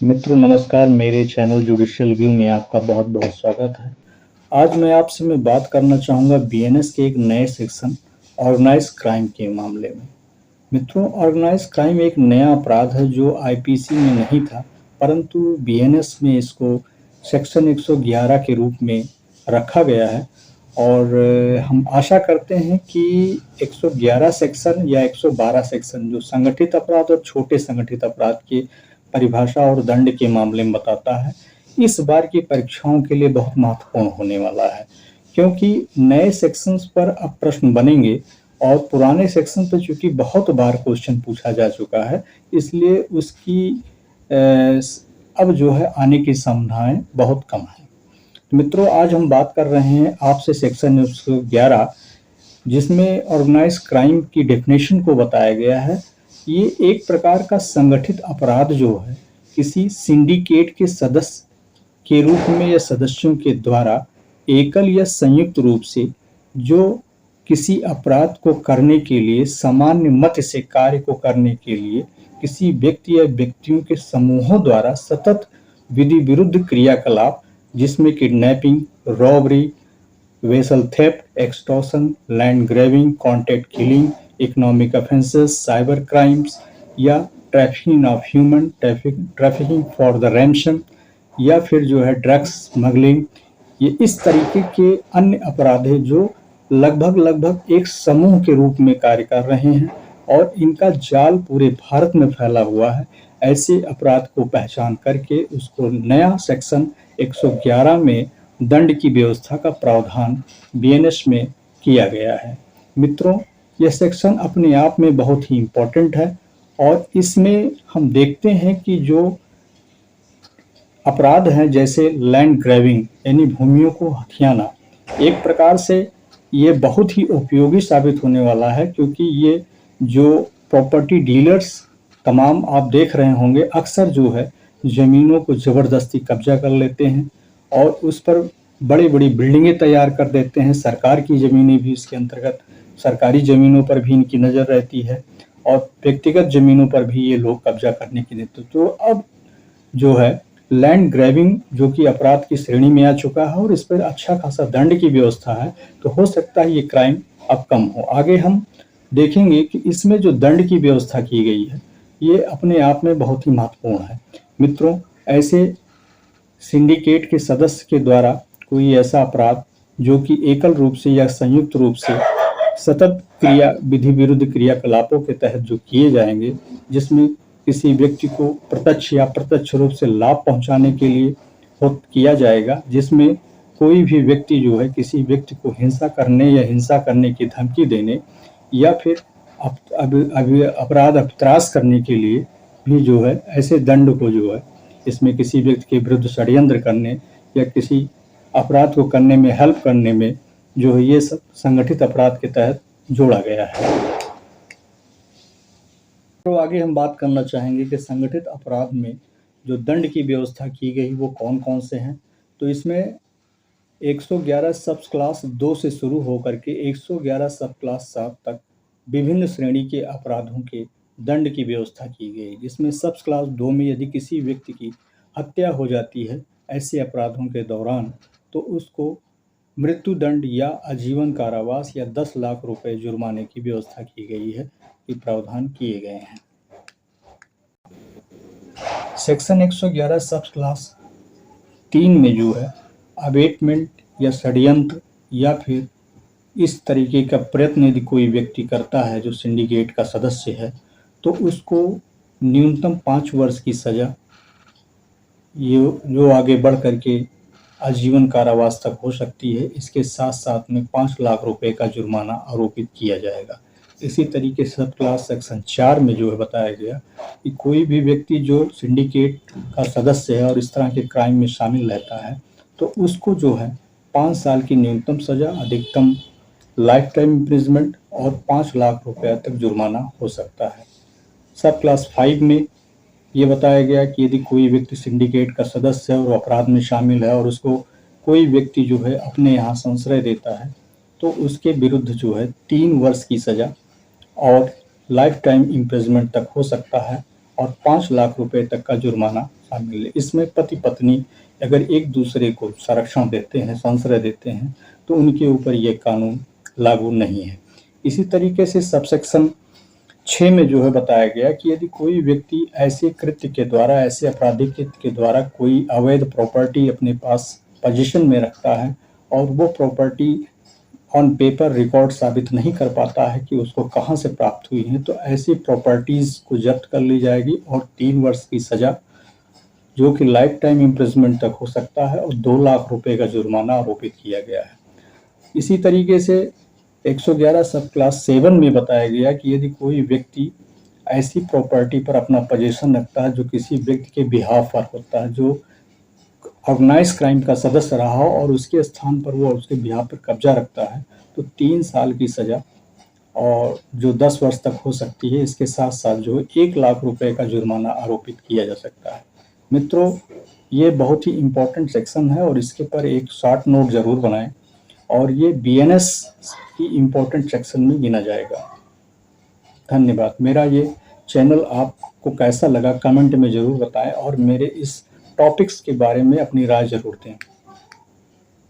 मित्रों नमस्कार, मेरे चैनल जुडिशियल व्यू में आपका बहुत बहुत स्वागत है। आज मैं बात करना चाहूँगा बीएनएस के एक नए सेक्शन ऑर्गेनाइज क्राइम के मामले में। मित्रों, ऑर्गेनाइज क्राइम एक नया अपराध है जो आईपीसी में नहीं था, परंतु बीएनएस में इसको सेक्शन 111 के रूप में रखा गया है और हम आशा करते हैं कि 111 सेक्शन या 112 सेक्शन जो संगठित अपराध और छोटे संगठित अपराध के परिभाषा और दंड के मामले में बताता है, इस बार की परीक्षाओं के लिए बहुत महत्वपूर्ण होने वाला है, क्योंकि नए सेक्शंस पर अब प्रश्न बनेंगे और पुराने सेक्शन पर चूंकि बहुत बार क्वेश्चन पूछा जा चुका है, इसलिए उसकी अब जो है आने की संभावनाएं बहुत कम है। तो मित्रों, आज हम बात कर रहे हैं आपसे सेक्शन 111, जिसमें ऑर्गेनाइज क्राइम की डेफिनेशन को बताया गया है। ये एक प्रकार का संगठित अपराध जो है किसी सिंडिकेट के सदस्य के रूप में या सदस्यों के द्वारा एकल या संयुक्त रूप से जो किसी अपराध को करने के लिए सामान्य मत से कार्य को करने के लिए किसी व्यक्ति या व्यक्तियों के समूहों द्वारा सतत विधि विरुद्ध क्रियाकलाप, जिसमें kidnapping, robbery, vessel theft, extortion, land grabbing, contract killing, economic offences, cyber crimes या trafficking of human, trafficking for the ransom या फिर जो है ड्रग्स स्मगलिंग, ये इस तरीके के अन्य अपराध है जो लगभग एक समूह के रूप में कार्य कर रहे हैं और इनका जाल पूरे भारत में फैला हुआ है। ऐसे अपराध को पहचान करके उसको नया सेक्शन 111 में दंड की व्यवस्था का प्रावधान बीएनएस में किया गया है। मित्रों, यह सेक्शन अपने आप में बहुत ही इम्पोर्टेंट है और इसमें हम देखते हैं कि जो अपराध हैं जैसे लैंड ग्रैबिंग यानी भूमियों को हथियाना, एक प्रकार से ये बहुत ही उपयोगी साबित होने वाला है, क्योंकि ये जो प्रॉपर्टी डीलर्स तमाम आप देख रहे होंगे अक्सर जो है ज़मीनों को ज़बरदस्ती कब्जा कर लेते हैं और उस पर बड़ी बड़ी बिल्डिंगें तैयार कर देते हैं। सरकार की ज़मीनें भी इसके अंतर्गत, सरकारी ज़मीनों पर भी इनकी नज़र रहती है और व्यक्तिगत ज़मीनों पर भी ये लोग कब्जा करने की देते। तो अब जो है लैंड ग्रैबिंग जो कि अपराध की श्रेणी में आ चुका है और इस पर अच्छा खासा दंड की व्यवस्था है, तो हो सकता है ये क्राइम अब कम हो। आगे हम देखेंगे कि इसमें जो दंड की व्यवस्था की गई है ये अपने आप में बहुत ही महत्वपूर्ण है। मित्रों, ऐसे सिंडिकेट के सदस्य के द्वारा कोई ऐसा अपराध जो कि एकल रूप से या संयुक्त रूप से सतत विधि विरुद्ध क्रियाकलापों के तहत जो किए जाएंगे, जिसमें किसी व्यक्ति को प्रत्यक्ष या अप्रत्यक्ष रूप से लाभ पहुंचाने के लिए किया जाएगा, जिसमें कोई भी व्यक्ति जो है किसी व्यक्ति को हिंसा करने या हिंसा करने की धमकी देने या फिर अपराध अपत्रास करने के लिए भी जो है ऐसे दंड को जो है इसमें किसी व्यक्ति के विरुद्ध षड्यंत्र करने या किसी अपराध को करने में हेल्प करने में जो है ये सब संगठित अपराध के तहत जोड़ा गया है। तो आगे हम बात करना चाहेंगे कि संगठित अपराध में जो दंड की व्यवस्था की गई वो कौन कौन से हैं। तो इसमें 111 सब क्लास 2 से शुरू होकर के 111 सब क्लास 7 तक विभिन्न श्रेणी के अपराधों के दंड की व्यवस्था की गई, जिसमें सब क्लास 2 में यदि किसी व्यक्ति की हत्या हो जाती है ऐसे अपराधों के दौरान, तो उसको मृत्यु दंड या आजीवन कारावास या 10 लाख रुपए जुर्माने की व्यवस्था की गई है, ये प्रावधान किए गए हैं। सेक्शन 111 सब क्लास 3 में जो है अबेटमेंट या षड्यंत्र या फिर इस तरीके का प्रयत्न यदि कोई व्यक्ति करता है जो सिंडिकेट का सदस्य है, तो उसको न्यूनतम 5 वर्ष की सजा ये जो आगे बढ़ करके आजीवन कारावास तक हो सकती है। इसके साथ साथ में 5 लाख रुपए का जुर्माना आरोपित किया जाएगा। इसी तरीके से सब क्लास सेक्शन 4 में जो है बताया गया कि कोई भी व्यक्ति जो सिंडिकेट का सदस्य है और इस तरह के क्राइम में शामिल रहता है, तो उसको जो है 5 साल की न्यूनतम सजा, अधिकतम लाइफ टाइम इम्प्रिजमेंट और 5 लाख रुपए तक जुर्माना हो सकता है। सब क्लास 5 में ये बताया गया कि यदि कोई व्यक्ति सिंडिकेट का सदस्य है और अपराध में शामिल है और उसको कोई व्यक्ति जो है अपने यहाँ संश्रय देता है, तो उसके विरुद्ध जो है 3 वर्ष की सजा और लाइफ टाइम इम्प्रिजमेंट तक हो सकता है और 5 लाख रुपए तक का जुर्माना शामिल है। इसमें पति पत्नी अगर एक दूसरे को संरक्षण देते हैं, संश्रय देते हैं, तो उनके ऊपर ये कानून लागू नहीं है। इसी तरीके से सबसेक्शन 6 में जो है बताया गया कि यदि कोई व्यक्ति ऐसे कृत्य के द्वारा, ऐसे आपराधिक कृत्य के द्वारा कोई अवैध प्रॉपर्टी अपने पास पोजीशन में रखता है और वो प्रॉपर्टी ऑन पेपर रिकॉर्ड साबित नहीं कर पाता है कि उसको कहाँ से प्राप्त हुई है, तो ऐसी प्रॉपर्टीज को जब्त कर ली जाएगी और 3 वर्ष की सजा, जो कि लाइफ टाइम इम्प्रिजमेंट तक हो सकता है, और 2 लाख रुपए का जुर्माना आरोपित किया गया है। इसी तरीके से 111 सब क्लास 7 में बताया गया कि यदि कोई व्यक्ति ऐसी प्रॉपर्टी पर अपना पोजीशन रखता है जो किसी व्यक्ति के बिहाफ पर होता है, जो ऑर्गेनाइज क्राइम का सदस्य रहा हो और उसके स्थान पर वो उसके बिहाफ पर कब्जा रखता है, तो 3 साल की सजा और जो 10 वर्ष तक हो सकती है, इसके साथ साथ जो 1 लाख रुपए का जुर्माना आरोपित किया जा सकता है। मित्रों, ये बहुत ही इम्पोर्टेंट सेक्शन है और इसके पर एक शॉर्ट नोट जरूर बनाएं और ये बीएनएस की इम्पोर्टेंट सेक्शन में गिना जाएगा। धन्यवाद। मेरा ये चैनल आपको कैसा लगा कमेंट में ज़रूर बताएं और मेरे इस टॉपिक्स के बारे में अपनी राय ज़रूर दें।